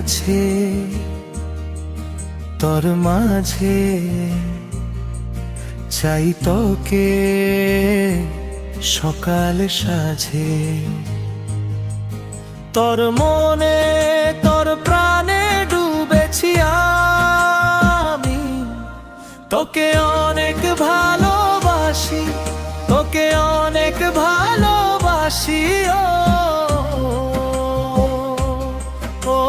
আছে তোর মাঝে, চাই তোকে সকাল সাঝে। তোর মনে তোর প্রাণে ডুবেছি আমি, তোকে অনেক ভালোবাসি, তোকে অনেক ভালোবাসি। ও ও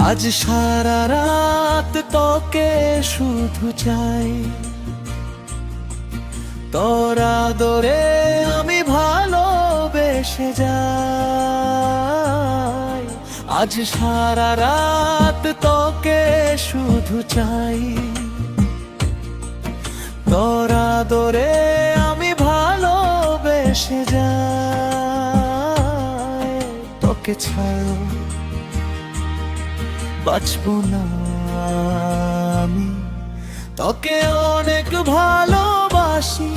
আজ সারা রাত তোকে শুধু চাই, তোর আদরে আমি ভালোবেসে যাই। আজ সারা রাত তোকে শুধু চাই, তোর আদরে আমি ভালোবেসে যাই। তোকে ছাড়ো বাঁচবো না আমি, তোকে অনেক ভালোবাসি,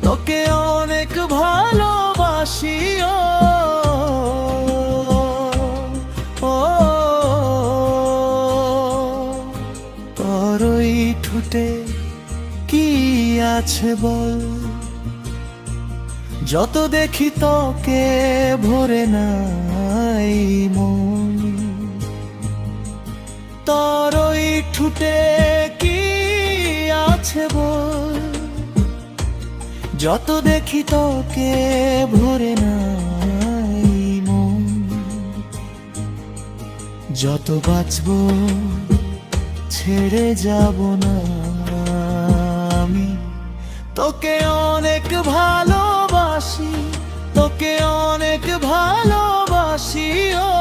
তোকে অনেক ভালোবাসি। ও ও তোর ওই ঠোঁটে কি আছে বল, যত দেখি তোকে ভরে নাই মন। তোর ওই ঠোঁটে কি আছে বল, যত দেখি তোকে ভরে নাই মন। যত বাঁচবো ছেড়ে যাব না আমি, তোকে অনেক ভালোবাসি, তোকে অনেক ভালোবাসি। ও